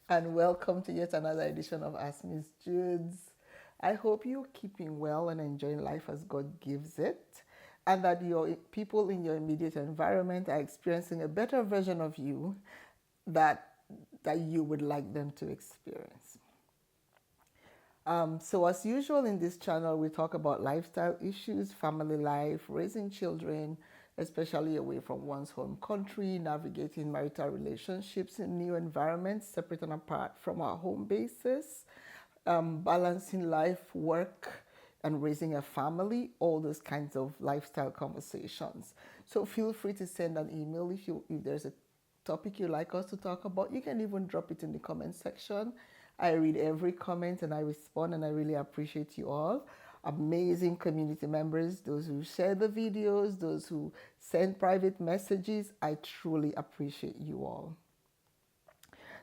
And welcome to yet another edition of Ask Miss Judes. I hope you're keeping well and enjoying life as God gives it, and that your people in your immediate environment are experiencing a better version of you that that you would like them to experience. So, as usual in this channel, we talk about lifestyle issues, family life, raising children, especially away from one's home country, navigating marital relationships in new environments, separate and apart from our home bases, balancing life, work, and raising a family, all those kinds of lifestyle conversations. So, feel free to send an email if there's a topic you'd like us to talk about. You can even drop it in the comment section. I read every comment and I respond, and I really appreciate you all. Amazing community members, those who share the videos, those who send private messages. I truly appreciate you all.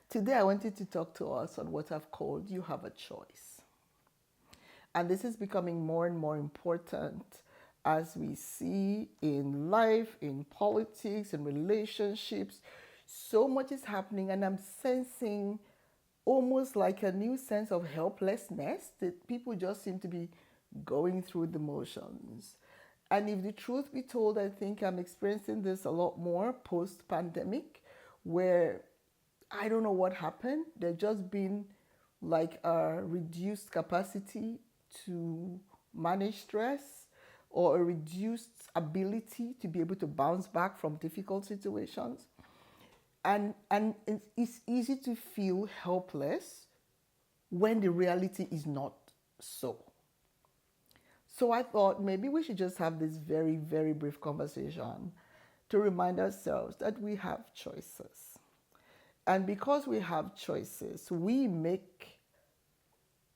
Today, I wanted to talk to us on what I've called You Have a Choice. And this is becoming more and more important as we see in life, in politics, in relationships. So much is happening, and I'm sensing almost like a new sense of helplessness that people just seem to be going through the motions. And if the truth be told, I think I'm experiencing this a lot more post pandemic, where I don't know what happened. There's just been like a reduced capacity to manage stress, or a reduced ability to be able to bounce back from difficult situations. And it's easy to feel helpless when the reality is not so. So I thought maybe we should just have this very, very brief conversation to remind ourselves that we have choices. And because we have choices, we make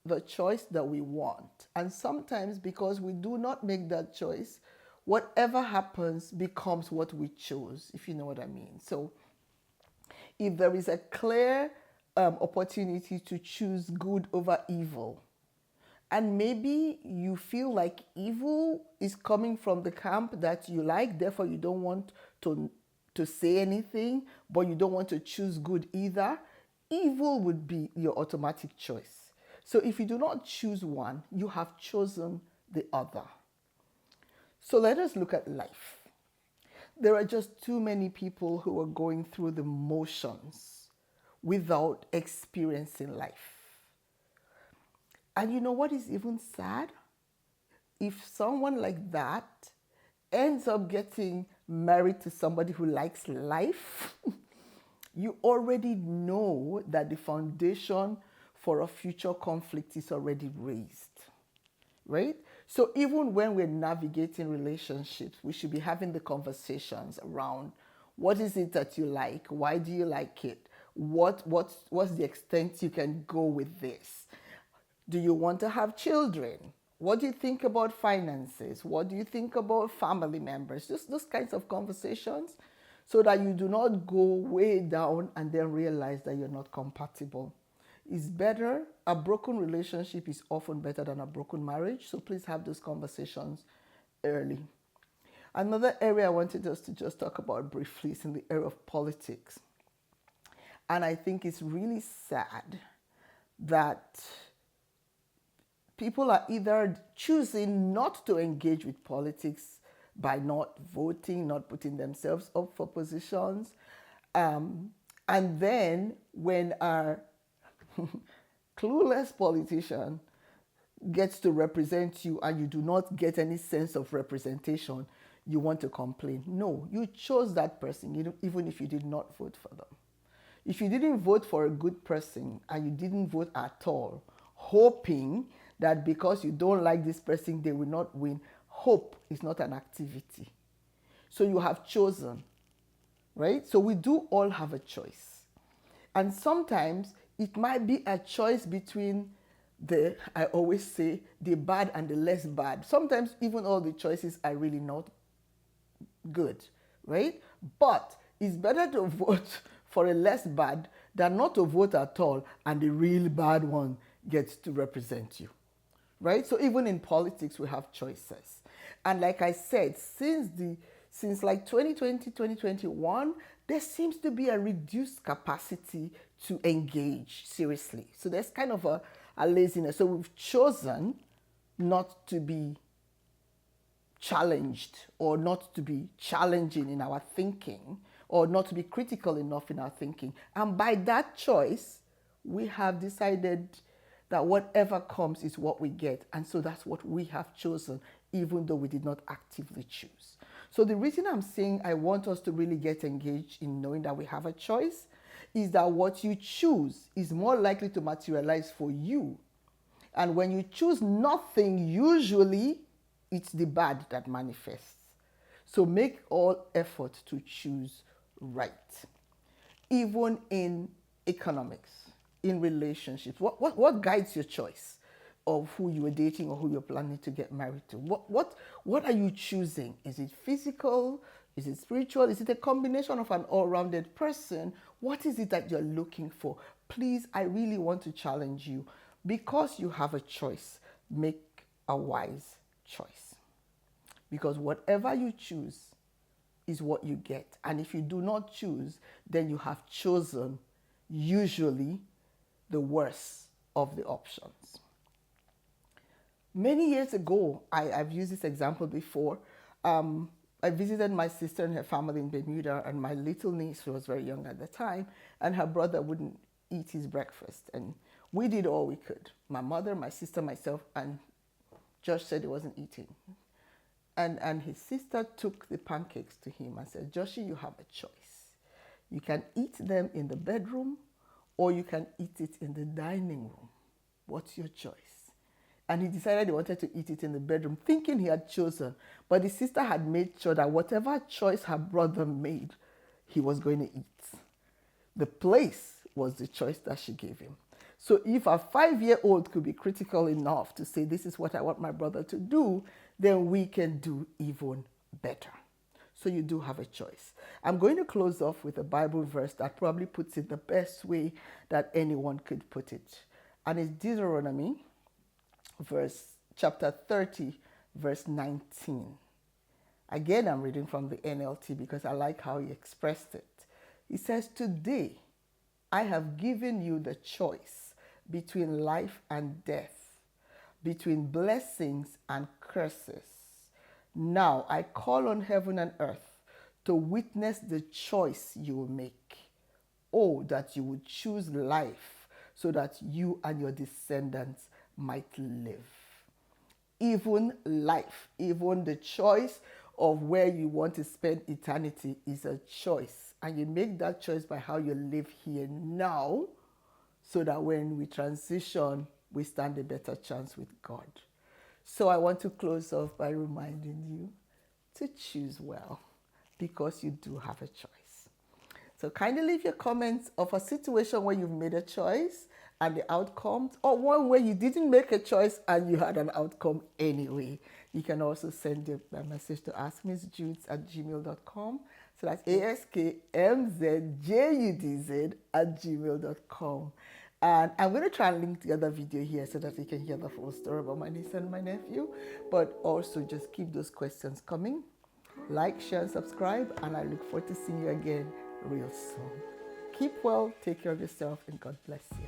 the choice that we want. And sometimes, because we do not make that choice, whatever happens becomes what we chose, if you know what I mean. So, if there is a clear opportunity to choose good over evil, and maybe you feel like evil is coming from the camp that you like, therefore you don't want to say anything, but you don't want to choose good either, evil would be your automatic choice. So if you do not choose one, you have chosen the other. So let us look at life. There are just too many people who are going through the motions without experiencing life. And you know what is even sad? If someone like that ends up getting married to somebody who likes life, you already know that the foundation for a future conflict is already raised, right? So even when we're navigating relationships, we should be having the conversations around what is it that you like? Why do you like it? What's the extent you can go with this? Do you want to have children? What do you think about finances? What do you think about family members? Just those kinds of conversations, so that you do not go way down and then realize that you're not compatible. It's better, a broken relationship is often better than a broken marriage. So please have those conversations early. Another area I wanted us to just talk about briefly is in the area of politics. And I think it's really sad that people are either choosing not to engage with politics by not voting, not putting themselves up for positions. And then when our clueless politician gets to represent you and you do not get any sense of representation, you want to complain. No, you chose that person, even if you did not vote for them. If you didn't vote for a good person and you didn't vote at all, hoping that because you don't like this person, they will not win, hope is not an activity. So you have chosen, right? So we do all have a choice. And sometimes it might be a choice between I always say, the bad and the less bad. Sometimes even all the choices are really not good, right? But it's better to vote for a less bad than not to vote at all and the real bad one gets to represent you, right? So even in politics, we have choices. And like I said, since like 2020, 2021, there seems to be a reduced capacity to engage seriously. So there's kind of a laziness. So we've chosen not to be challenged or not to be challenging in our thinking or not to be critical enough in our thinking. And by that choice, we have decided that whatever comes is what we get. And so that's what we have chosen, even though we did not actively choose. So the reason I'm saying I want us to really get engaged in knowing that we have a choice is that what you choose is more likely to materialize for you. And when you choose nothing, usually it's the bad that manifests. So make all effort to choose right. Even in economics, in relationships, what guides your choice of who you are dating or who you're planning to get married to? What are you choosing? Is it physical? Is it spiritual? Is it a combination of an all-rounded person? What is it that you're looking for? Please, I really want to challenge you. Because you have a choice, make a wise choice. Because whatever you choose is what you get. And if you do not choose, then you have chosen usually the worst of the options. Many years ago, I've used this example before. I visited my sister and her family in Bermuda, and my little niece, who was very young at the time, and her brother wouldn't eat his breakfast. And we did all we could. My mother, my sister, myself, and Josh said he wasn't eating. And his sister took the pancakes to him and said, Joshie, you have a choice. You can eat them in the bedroom or you can eat it in the dining room. What's your choice? And he decided he wanted to eat it in the bedroom, thinking he had chosen. But his sister had made sure that whatever choice her brother made, he was going to eat. The place was the choice that she gave him. So if a 5-year-old could be critical enough to say, this is what I want my brother to do, then we can do even better. So you do have a choice. I'm going to close off with a Bible verse that probably puts it the best way that anyone could put it. And it's Deuteronomy, chapter 30, verse 19. Again, I'm reading from the NLT because I like how he expressed it. He says, today I have given you the choice between life and death, between blessings and curses. Now I call on heaven and earth to witness the choice you will make. Oh, that you would choose life so that you and your descendants might live. Even life, even the choice of where you want to spend eternity is a choice. And you make that choice by how you live here now, so that when we transition, we stand a better chance with God. So I want to close off by reminding you to choose well, because you do have a choice. So kindly leave your comments of a situation where you've made a choice and the outcomes, or one where you didn't make a choice and you had an outcome anyway. You can also send a message to askmissjudz@gmail.com. So that's askmzjudz@gmail.com. And I'm going to try and link the other video here so that you can hear the full story about my niece and my nephew. But also just keep those questions coming. Like, share, and subscribe. And I look forward to seeing you again real soon. Keep well, take care of yourself, and God bless you.